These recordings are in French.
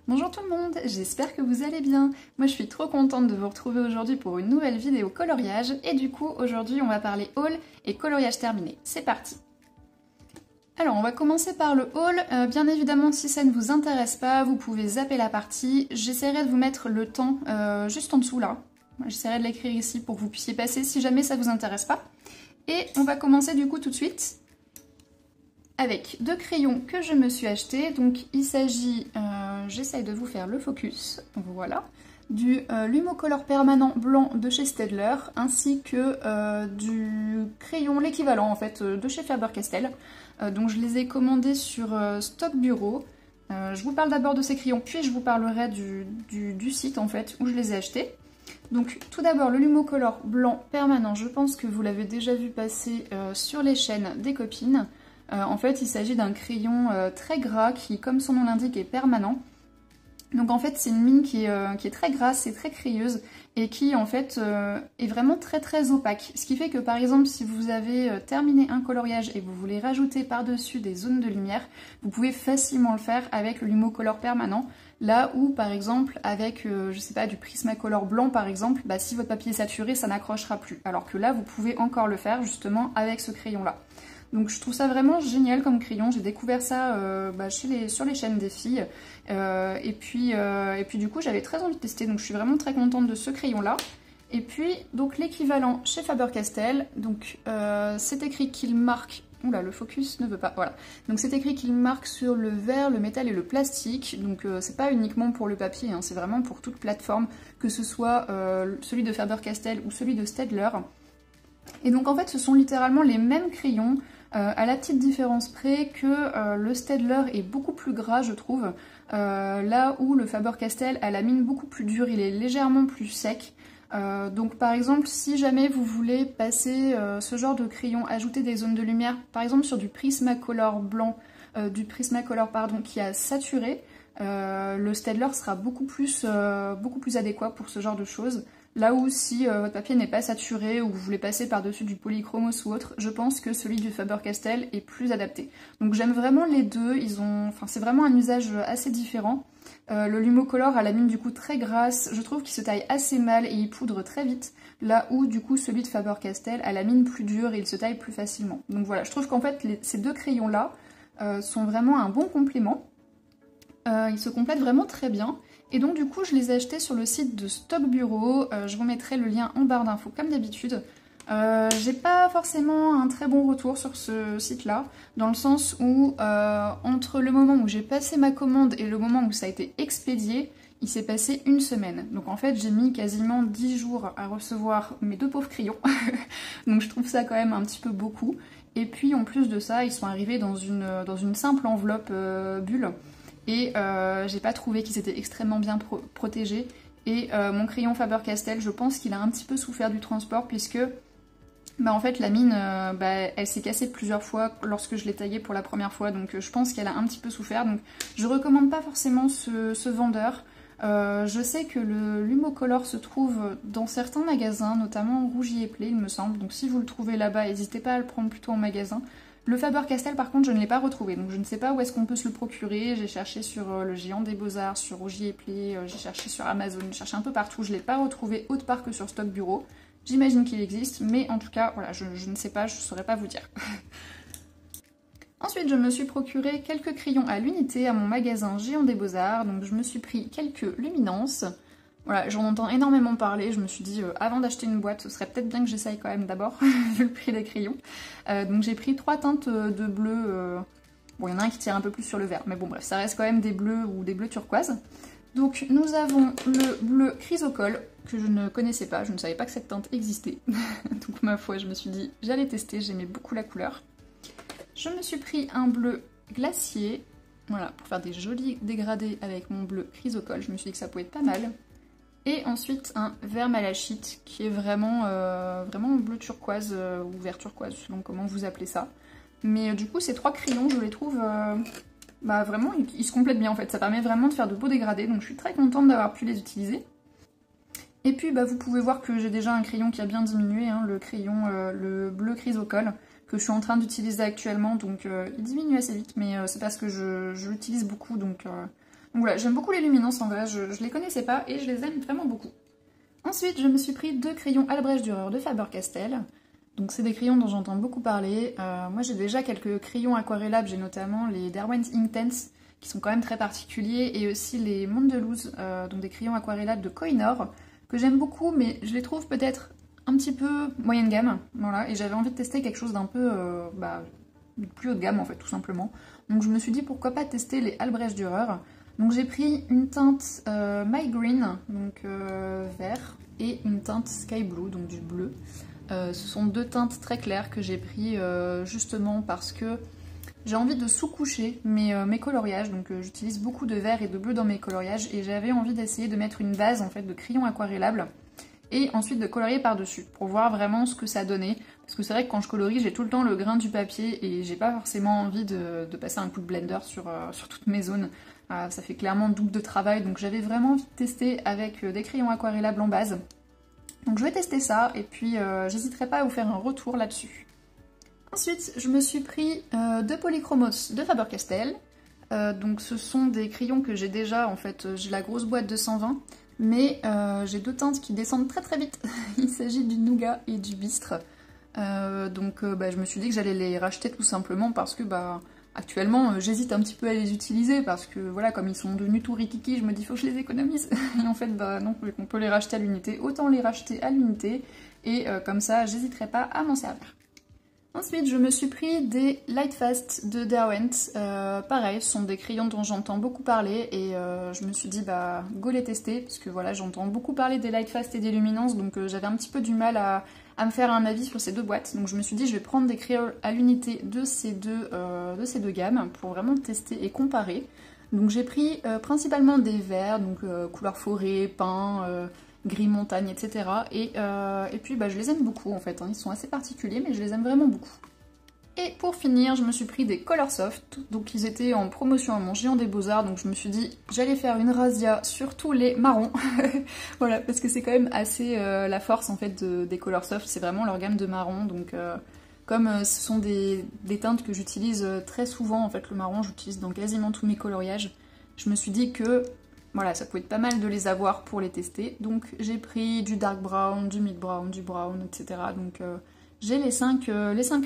Bonjour tout le monde, j'espère que vous allez bien. Moi je suis trop contente de vous retrouver aujourd'hui pour une nouvelle vidéo coloriage et du coup aujourd'hui on va parler haul et coloriage terminé. C'est parti. Alors on va commencer par le haul. Bien évidemment si ça ne vous intéresse pas, vous pouvez zapper la partie. J'essaierai de vous mettre le temps juste en dessous là. J'essaierai de l'écrire ici pour que vous puissiez passer si jamais ça vous intéresse pas. Et on va commencer du coup tout de suite avec deux crayons que je me suis achetés. Donc il s'agit, j'essaye de vous faire le focus, voilà, du Lumocolor permanent blanc de chez Staedtler, ainsi que du crayon, l'équivalent en fait, de chez Faber-Castell. Donc je les ai commandés sur Stock Bureau. Je vous parle d'abord de ces crayons, puis je vous parlerai du site en fait où je les ai achetés. Donc tout d'abord le Lumocolor blanc permanent, je pense que vous l'avez déjà vu passer sur les chaînes des copines. En fait, il s'agit d'un crayon très gras qui, comme son nom l'indique, est permanent. Donc en fait, c'est une mine qui est très grasse et très crayeuse et qui en fait est vraiment très opaque. Ce qui fait que par exemple, si vous avez terminé un coloriage et que vous voulez rajouter par-dessus des zones de lumière, vous pouvez facilement le faire avec le Lumocolor permanent. Là où par exemple avec, je sais pas, du Prismacolor blanc par exemple, bah, si votre papier est saturé, ça n'accrochera plus. Alors que là, vous pouvez encore le faire justement avec ce crayon-là. Donc je trouve ça vraiment génial comme crayon, j'ai découvert ça sur les chaînes des filles, et puis du coup j'avais très envie de tester, donc je suis vraiment très contente de ce crayon là. Et puis donc l'équivalent chez Faber-Castell, donc c'est écrit qu'il marque, oula le focus ne veut pas, voilà, donc c'est écrit qu'il marque sur le verre, le métal et le plastique, donc c'est pas uniquement pour le papier, hein, c'est vraiment pour toute plateforme, que ce soit celui de Faber-Castell ou celui de Staedtler. Et donc en fait ce sont littéralement les mêmes crayons, à la petite différence près que le Staedtler est beaucoup plus gras je trouve, là où le Faber-Castell a la mine beaucoup plus dure, il est légèrement plus sec. Donc par exemple si jamais vous voulez passer ce genre de crayon, ajouter des zones de lumière, par exemple sur du Prismacolor blanc, qui a saturé, le Staedtler sera beaucoup plus adéquat pour ce genre de choses. Là où si votre papier n'est pas saturé ou vous voulez passer par-dessus du polychromos ou autre, je pense que celui du Faber-Castell est plus adapté. Donc j'aime vraiment les deux, c'est vraiment un usage assez différent. Le Lumocolor a la mine du coup très grasse, je trouve qu'il se taille assez mal et il poudre très vite, là où du coup celui de Faber-Castell a la mine plus dure et il se taille plus facilement. Donc voilà, je trouve qu'en fait ces deux crayons là sont vraiment un bon complément. Ils se complètent vraiment très bien. Et donc du coup je les ai achetés sur le site de Stock Bureau, je vous mettrai le lien en barre d'infos comme d'habitude. J'ai pas forcément un très bon retour sur ce site là, dans le sens où entre le moment où j'ai passé ma commande et le moment où ça a été expédié, il s'est passé une semaine. Donc en fait j'ai mis quasiment 10 jours à recevoir mes deux pauvres crayons, donc je trouve ça quand même un petit peu beaucoup. Et puis en plus de ça, ils sont arrivés dans une simple enveloppe bulle. Et j'ai pas trouvé qu'ils étaient extrêmement bien protégés. Et mon crayon Faber-Castell, je pense qu'il a un petit peu souffert du transport puisque en fait la mine, elle s'est cassée plusieurs fois lorsque je l'ai taillée pour la première fois. Donc je pense qu'elle a un petit peu souffert. Donc je recommande pas forcément ce vendeur. Je sais que le Lumocolor se trouve dans certains magasins, notamment Rougier et Play il me semble. Donc si vous le trouvez là-bas, n'hésitez pas à le prendre plutôt en magasin. Le Faber-Castell par contre je ne l'ai pas retrouvé, donc je ne sais pas où est-ce qu'on peut se le procurer. J'ai cherché sur le Géant des Beaux-Arts, sur Rougier et Play, j'ai cherché sur Amazon, j'ai cherché un peu partout, je ne l'ai pas retrouvé autre part que sur Stock Bureau. J'imagine qu'il existe, mais en tout cas voilà, je ne sais pas, je ne saurais pas vous dire. Ensuite je me suis procuré quelques crayons à l'unité à mon magasin Géant des Beaux-Arts, donc je me suis pris quelques luminances. Voilà, j'en entends énormément parler, je me suis dit avant d'acheter une boîte, ce serait peut-être bien que j'essaye quand même d'abord, vu le prix des crayons. Donc j'ai pris 3 teintes de bleu, bon il y en a un qui tire un peu plus sur le vert, mais bon bref, ça reste quand même des bleus ou des bleus turquoise. Donc nous avons le bleu Chrysocol, que je ne connaissais pas, je ne savais pas que cette teinte existait. Donc ma foi, je me suis dit j'allais tester, j'aimais beaucoup la couleur. Je me suis pris un bleu glacier, voilà, pour faire des jolis dégradés avec mon bleu Chrysocol, je me suis dit que ça pouvait être pas mal. Et ensuite un vert malachite qui est vraiment bleu turquoise ou vert turquoise selon comment vous appelez ça. Mais du coup ces trois crayons je les trouve vraiment ils se complètent bien en fait. Ça permet vraiment de faire de beaux dégradés donc je suis très contente d'avoir pu les utiliser. Et puis vous pouvez voir que j'ai déjà un crayon qui a bien diminué, hein, le crayon le bleu Chrysocol que je suis en train d'utiliser actuellement donc il diminue assez vite mais c'est parce que je l'utilise beaucoup donc Donc voilà, j'aime beaucoup les luminances en vrai, je les connaissais pas et je les aime vraiment beaucoup. Ensuite, je me suis pris 2 crayons Albrecht Dürer de Faber-Castell. Donc c'est des crayons dont j'entends beaucoup parler. Moi j'ai déjà quelques crayons aquarellables, j'ai notamment les Derwent Inktense qui sont quand même très particuliers et aussi les Mondeluz, donc des crayons aquarellables de Koh-i-Noor que j'aime beaucoup mais je les trouve peut-être un petit peu moyenne gamme. Voilà, et j'avais envie de tester quelque chose d'un peu plus haut de gamme en fait tout simplement. Donc je me suis dit pourquoi pas tester les Albrecht Dürer. Donc j'ai pris une teinte My Green, donc vert, et une teinte Sky Blue, donc du bleu. Ce sont 2 teintes très claires que j'ai pris justement parce que j'ai envie de sous-coucher mes coloriages. Donc j'utilise beaucoup de vert et de bleu dans mes coloriages et j'avais envie d'essayer de mettre une base en fait de crayons aquarellables et ensuite de colorier par-dessus pour voir vraiment ce que ça donnait. Parce que c'est vrai que quand je colorie, j'ai tout le temps le grain du papier et j'ai pas forcément envie de passer un coup de blender sur toutes mes zones. Ça fait clairement double de travail, donc j'avais vraiment envie de tester avec des crayons aquarellables en base. Donc je vais tester ça et puis j'hésiterai pas à vous faire un retour là-dessus. Ensuite, je me suis pris 2 Polychromos de Faber-Castell. Donc ce sont des crayons que j'ai déjà, en fait, j'ai la grosse boîte de 120, mais j'ai 2 teintes qui descendent très très vite. Il s'agit du Nougat et du Bistre. Je me suis dit que j'allais les racheter tout simplement parce que actuellement j'hésite un petit peu à les utiliser parce que voilà, comme ils sont devenus tout rikiki, je me dis faut que je les économise. Et en fait non, on peut les racheter à l'unité, autant les racheter à l'unité et comme ça j'hésiterai pas à m'en servir. Ensuite, je me suis pris des Lightfast de Derwent. Pareil, ce sont des crayons dont j'entends beaucoup parler et je me suis dit go les tester parce que voilà, j'entends beaucoup parler des Lightfast et des Luminance, donc j'avais un petit peu du mal à me faire un avis sur ces 2 boîtes. Donc je me suis dit je vais prendre des crayons à l'unité de ces deux gammes pour vraiment tester et comparer. Donc j'ai pris principalement des verts, donc couleur forêt, pin, gris montagne, etc. Et puis je les aime beaucoup en fait, hein. Ils sont assez particuliers mais je les aime vraiment beaucoup. Et pour finir, je me suis pris des Coloursoft, donc ils étaient en promotion à mon Géant des Beaux-Arts, donc je me suis dit j'allais faire une razzia sur tous les marrons. Voilà, parce que c'est quand même assez la force en fait des Coloursoft, c'est vraiment leur gamme de marrons, donc comme ce sont des teintes que j'utilise très souvent, en fait le marron j'utilise dans quasiment tous mes coloriages, je me suis dit que voilà, ça pouvait être pas mal de les avoir pour les tester, donc j'ai pris du dark brown, du mid brown, du brown, etc. Donc j'ai les 5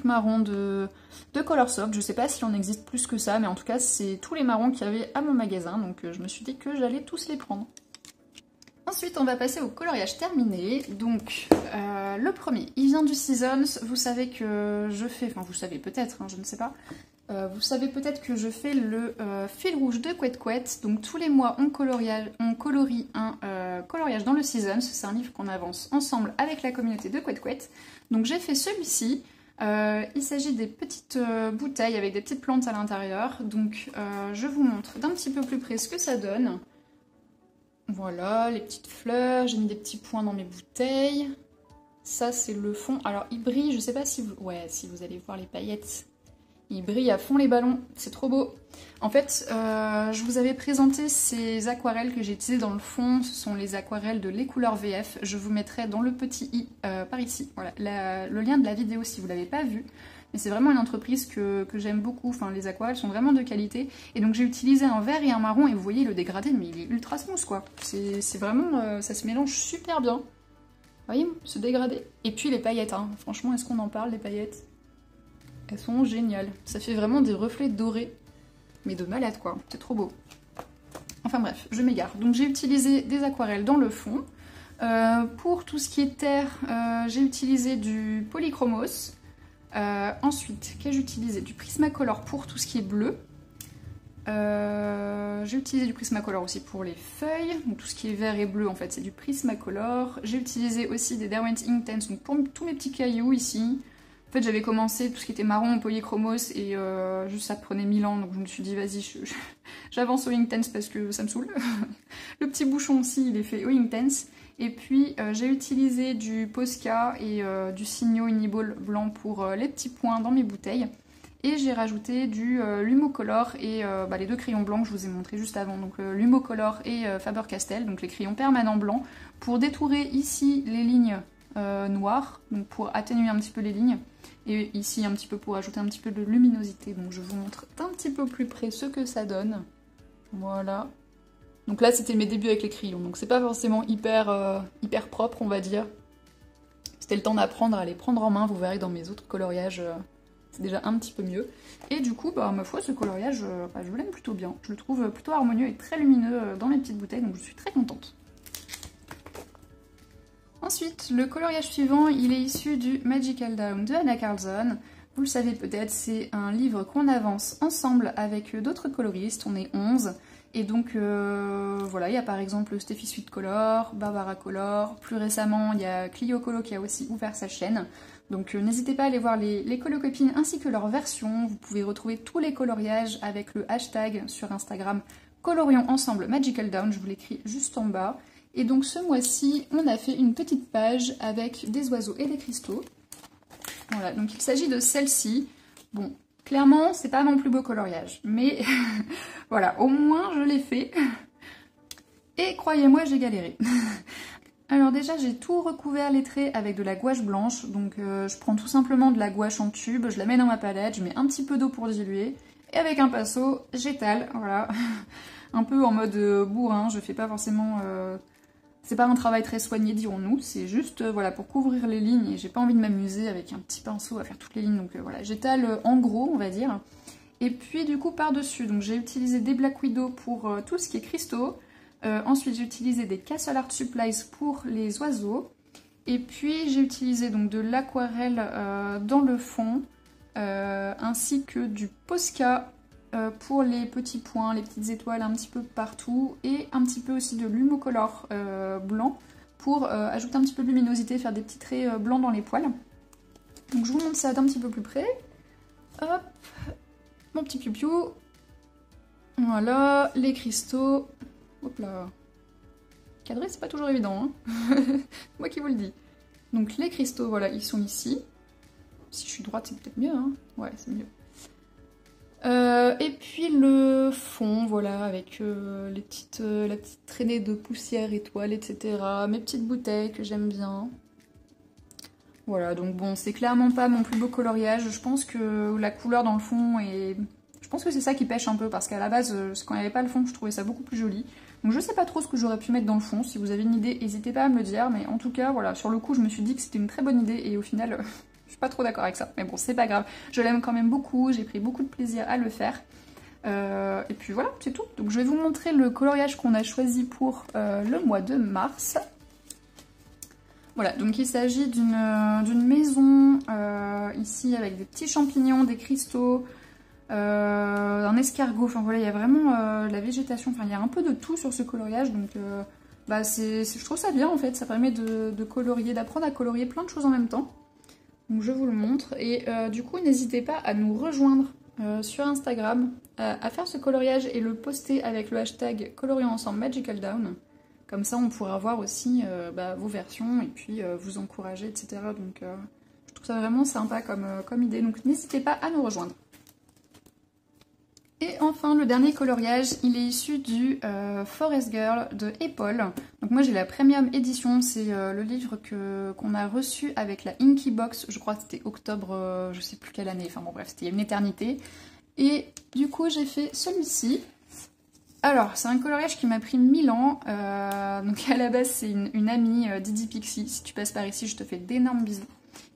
marrons de Coloursoft, je sais pas s'il en existe plus que ça, mais en tout cas c'est tous les marrons qu'il y avait à mon magasin, donc je me suis dit que j'allais tous les prendre. Ensuite on va passer au coloriage terminé, donc le premier, il vient du Seasons, vous savez que je fais, enfin vous savez peut-être, hein, je ne sais pas, vous savez peut-être que je fais le fil rouge de Couette Couette, donc tous les mois on colorie un coloriage dans le Seasons, c'est un livre qu'on avance ensemble avec la communauté de Couette Couette. Donc j'ai fait celui-ci, il s'agit des petites bouteilles avec des petites plantes à l'intérieur, donc je vous montre d'un petit peu plus près ce que ça donne. Voilà, les petites fleurs, j'ai mis des petits points dans mes bouteilles. Ça c'est le fond, alors il brille, je sais pas si vous... Ouais, si vous allez voir les paillettes, il brille à fond les ballons, c'est trop beau. En fait, je vous avais présenté ces aquarelles que j'ai utilisées dans le fond, ce sont les aquarelles de Les Couleurs VF, je vous mettrai dans le petit i par ici, voilà, le lien de la vidéo si vous ne l'avez pas vu. Mais c'est vraiment une entreprise que j'aime beaucoup, enfin les aquarelles sont vraiment de qualité. Et donc j'ai utilisé un vert et un marron et vous voyez le dégradé, mais il est ultra smooth quoi. C'est vraiment, ça se mélange super bien. Vous voyez ce dégradé. Et puis les paillettes, hein. Franchement est-ce qu'on en parle des paillettes? Elles sont géniales. Ça fait vraiment des reflets dorés. Mais de malade quoi, c'est trop beau. Enfin bref, je m'égare. Donc j'ai utilisé des aquarelles dans le fond. Pour tout ce qui est terre, j'ai utilisé du Polychromos. Ensuite, qu'ai-je utilisé? Du Prismacolor pour tout ce qui est bleu. J'ai utilisé du Prismacolor aussi pour les feuilles. Donc tout ce qui est vert et bleu en fait c'est du Prismacolor. J'ai utilisé aussi des Derwent Inktense donc pour tous mes petits cailloux ici. En fait j'avais commencé tout ce qui était marron au Polychromos et juste ça prenait 1000 ans donc je me suis dit vas-y j'avance au Inktense parce que ça me saoule. Le petit bouchon aussi il est fait au Inktense. Et puis j'ai utilisé du Posca et du Signo Uniball blanc pour les petits points dans mes bouteilles. Et j'ai rajouté du Lumocolor et les 2 crayons blancs que je vous ai montré juste avant. Donc Lumocolor et Faber-Castell, donc les crayons permanents blancs, pour détourer ici les lignes noires, donc pour atténuer un petit peu les lignes. Et ici un petit peu pour ajouter un petit peu de luminosité. Donc je vous montre d'un petit peu plus près ce que ça donne. Voilà. Donc là c'était mes débuts avec les crayons, donc c'est pas forcément hyper propre on va dire. C'était le temps d'apprendre à les prendre en main, vous verrez que dans mes autres coloriages c'est déjà un petit peu mieux. Et du coup, bah, ma foi, ce coloriage, je l'aime plutôt bien. Je le trouve plutôt harmonieux et très lumineux dans mes petites bouteilles, donc je suis très contente. Ensuite, le coloriage suivant, il est issu du Magical Down de Anna Carlson. Vous le savez peut-être, c'est un livre qu'on avance ensemble avec d'autres coloristes, on est 11. Et donc voilà, il y a par exemple Steffi Sweet Color, Barbara Color, plus récemment il y a Clio Colo qui a aussi ouvert sa chaîne. Donc n'hésitez pas à aller voir les colocopines ainsi que leurs versions. Vous pouvez retrouver tous les coloriages avec le hashtag sur Instagram Colorions Ensemble Magical Down, je vous l'écris juste en bas. Et donc ce mois-ci, on a fait une petite page avec des oiseaux et des cristaux. Voilà, donc il s'agit de celle-ci. Bon, clairement, c'est pas mon plus beau coloriage, mais voilà, au moins je l'ai fait. Et croyez-moi, j'ai galéré. Alors déjà, j'ai tout recouvert les traits avec de la gouache blanche. Donc je prends tout simplement de la gouache en tube, je la mets dans ma palette, je mets un petit peu d'eau pour diluer. Et avec un pinceau, j'étale, voilà. Un peu en mode bourrin, je fais pas forcément... C'est pas un travail très soigné, dirons-nous, c'est juste voilà, pour couvrir les lignes et j'ai pas envie de m'amuser avec un petit pinceau à faire toutes les lignes, donc voilà, j'étale en gros, on va dire. Et puis du coup par-dessus, donc j'ai utilisé des Black Widow pour tout ce qui est cristaux, ensuite j'ai utilisé des Castle Art Supplies pour les oiseaux, et puis j'ai utilisé donc de l'aquarelle dans le fond, ainsi que du Posca pour les petits points, les petites étoiles un petit peu partout, et un petit peu aussi de l'humocolor blanc pour ajouter un petit peu de luminosité, faire des petits traits blancs dans les poils. Donc je vous montre ça d'un petit peu plus près. Hop, mon petit piou-piou. Voilà, les cristaux. Hop là. Cadrer, c'est pas toujours évident, hein. Moi qui vous le dis. Donc les cristaux, voilà, ils sont ici. Si je suis droite, c'est peut-être mieux, hein. Ouais, c'est mieux. Et puis le fond, voilà, avec la petite traînée de poussière, étoiles, etc. Mes petites bouteilles que j'aime bien. Voilà, donc bon, c'est clairement pas mon plus beau coloriage. Je pense que la couleur dans le fond est... Je pense que c'est ça qui pêche un peu, parce qu'à la base, quand il n'y avait pas le fond, je trouvais ça beaucoup plus joli. Donc je sais pas trop ce que j'aurais pu mettre dans le fond. Si vous avez une idée, n'hésitez pas à me le dire. Mais en tout cas, voilà, sur le coup, je me suis dit que c'était une très bonne idée. Et au final... Je suis pas trop d'accord avec ça, mais bon, c'est pas grave. Je l'aime quand même beaucoup, j'ai pris beaucoup de plaisir à le faire. Et puis voilà, c'est tout. Donc je vais vous montrer le coloriage qu'on a choisi pour le mois de mars. Voilà, donc il s'agit d'une maison ici avec des petits champignons, des cristaux, un escargot. Enfin voilà, il y a vraiment la végétation, enfin il y a un peu de tout sur ce coloriage. Donc bah, je trouve ça bien en fait, ça permet de colorier, d'apprendre à colorier plein de choses en même temps. Donc je vous le montre et du coup n'hésitez pas à nous rejoindre sur Instagram, à faire ce coloriage et le poster avec le hashtag Colorions Ensemble Magical Down. Comme ça on pourra voir aussi vos versions et puis vous encourager, etc. Donc je trouve ça vraiment sympa comme idée, donc n'hésitez pas à nous rejoindre. Et enfin, le dernier coloriage, il est issu du Forest Girl de Apple. Donc moi j'ai la premium édition, c'est le livre qu'on a reçu avec la Inky Box, je crois que c'était octobre, je sais plus quelle année, enfin bon bref, c'était il y a une éternité. Et du coup j'ai fait celui-ci. Alors, c'est un coloriage qui m'a pris 1000 ans, donc à la base c'est une amie, Didi Pixie, si tu passes par ici je te fais d'énormes bisous,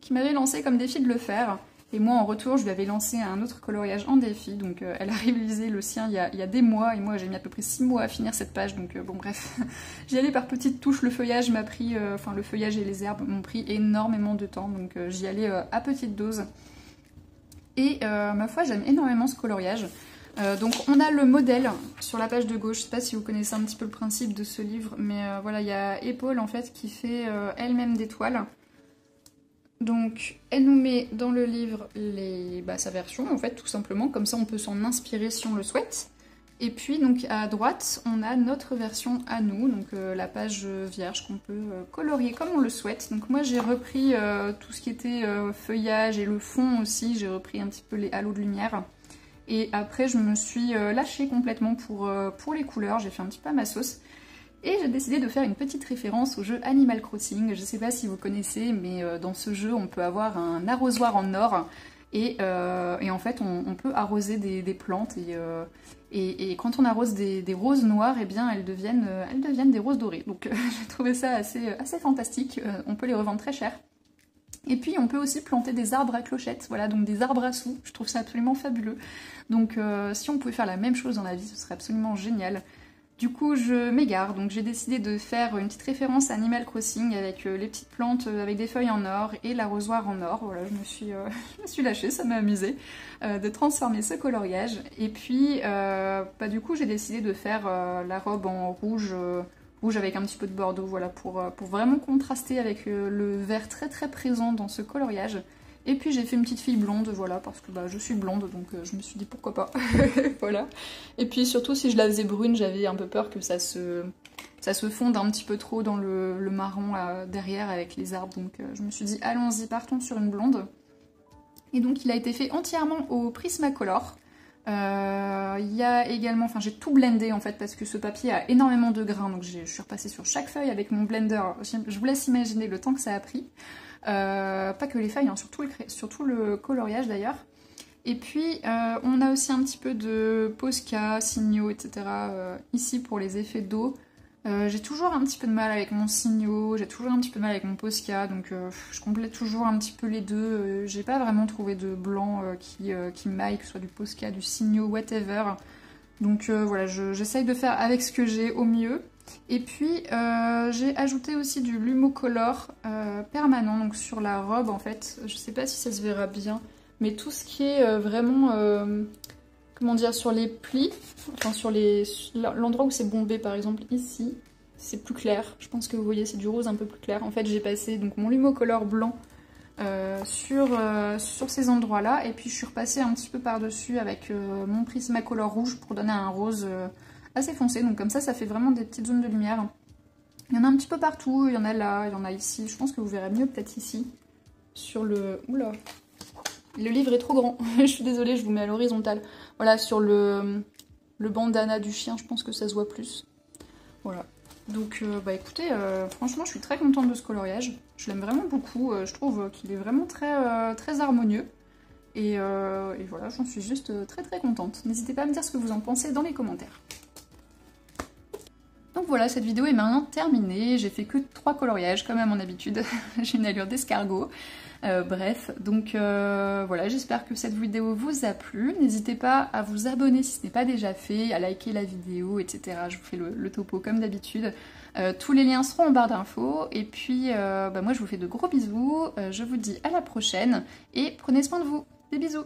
qui m'avait lancé comme défi de le faire. Et moi en retour je lui avais lancé un autre coloriage en défi, donc elle a réalisé le sien il y a des mois, et moi j'ai mis à peu près 6 mois à finir cette page, donc bon bref. J'y allais par petites touches, le feuillage m'a pris, enfin le feuillage et les herbes m'ont pris énormément de temps, donc j'y allais à petite dose. Et ma foi j'aime énormément ce coloriage. Donc on a le modèle sur la page de gauche, je sais pas si vous connaissez un petit peu le principe de ce livre, mais voilà, il y a Apple en fait qui fait elle-même des toiles. Donc elle nous met dans le livre sa version en fait tout simplement, comme ça on peut s'en inspirer si on le souhaite. Et puis donc à droite on a notre version à nous, donc la page vierge qu'on peut colorier comme on le souhaite. Donc moi j'ai repris tout ce qui était feuillage et le fond aussi, j'ai repris un petit peu les halos de lumière. Et après je me suis lâchée complètement pour les couleurs, j'ai fait un petit peu à ma sauce. Et j'ai décidé de faire une petite référence au jeu Animal Crossing. Je sais pas si vous connaissez, mais dans ce jeu, on peut avoir un arrosoir en or. Et en fait, on peut arroser des plantes et quand on arrose des roses noires, eh bien elles deviennent des roses dorées. Donc j'ai trouvé ça assez fantastique. On peut les revendre très cher. Et puis on peut aussi planter des arbres à clochettes, voilà, donc des arbres à sous. Je trouve ça absolument fabuleux. Donc si on pouvait faire la même chose dans la vie, ce serait absolument génial. Du coup, je m'égare, donc j'ai décidé de faire une petite référence à Animal Crossing avec les petites plantes avec des feuilles en or et l'arrosoir en or. Voilà, je me suis lâchée, ça m'a amusé de transformer ce coloriage. Et puis, du coup, j'ai décidé de faire la robe en rouge, rouge avec un petit peu de bordeaux, voilà, pour vraiment contraster avec le vert très très présent dans ce coloriage. Et puis j'ai fait une petite fille blonde, voilà, parce que je suis blonde, donc je me suis dit pourquoi pas, voilà. Et puis surtout si je la faisais brune, j'avais un peu peur que ça se fonde un petit peu trop dans le marron derrière avec les arbres, donc je me suis dit allons-y, partons sur une blonde. Et donc il a été fait entièrement au Prismacolor. Il y a également, enfin j'ai tout blendé en fait parce que ce papier a énormément de grains, donc je suis repassée sur chaque feuille avec mon blender. Je vous laisse imaginer le temps que ça a pris. Pas que les feuilles, hein, surtout le coloriage d'ailleurs. Et puis on a aussi un petit peu de Posca, signaux, etc. Ici pour les effets d'eau. J'ai toujours un petit peu de mal avec mon signaux, j'ai toujours un petit peu de mal avec mon Posca, donc je complète toujours un petit peu les deux. J'ai pas vraiment trouvé de blanc qui m'aille, que ce soit du Posca, du signaux, whatever. Donc voilà, j'essaye de faire avec ce que j'ai au mieux. Et puis j'ai ajouté aussi du Lumocolor permanent, donc sur la robe en fait. Je sais pas si ça se verra bien, mais tout ce qui est vraiment, comment dire, sur les plis, enfin sur l'endroit où c'est bombé par exemple ici, c'est plus clair. Je pense que vous voyez, c'est du rose un peu plus clair. En fait j'ai passé donc mon Lumocolor blanc sur ces endroits-là, et puis je suis repassée un petit peu par-dessus avec mon Prismacolor rouge pour donner un rose assez foncé, donc comme ça fait vraiment des petites zones de lumière. Il y en a un petit peu partout, il y en a là, il y en a ici, je pense que vous verrez mieux peut-être ici, sur le... Oula, le livre est trop grand, je suis désolée, je vous mets à l'horizontale. Voilà, sur le bandana du chien, je pense que ça se voit plus. Voilà. Donc écoutez, franchement je suis très contente de ce coloriage, je l'aime vraiment beaucoup, je trouve qu'il est vraiment très, très harmonieux. Et voilà, j'en suis juste très très contente. N'hésitez pas à me dire ce que vous en pensez dans les commentaires. Donc voilà, cette vidéo est maintenant terminée, j'ai fait que 3 coloriages comme à mon habitude, j'ai une allure d'escargot. Bref, donc voilà, j'espère que cette vidéo vous a plu. N'hésitez pas à vous abonner si ce n'est pas déjà fait, à liker la vidéo, etc. Je vous fais le topo comme d'habitude. Tous les liens seront en barre d'infos. Et puis, moi je vous fais de gros bisous, je vous dis à la prochaine et prenez soin de vous. Des bisous!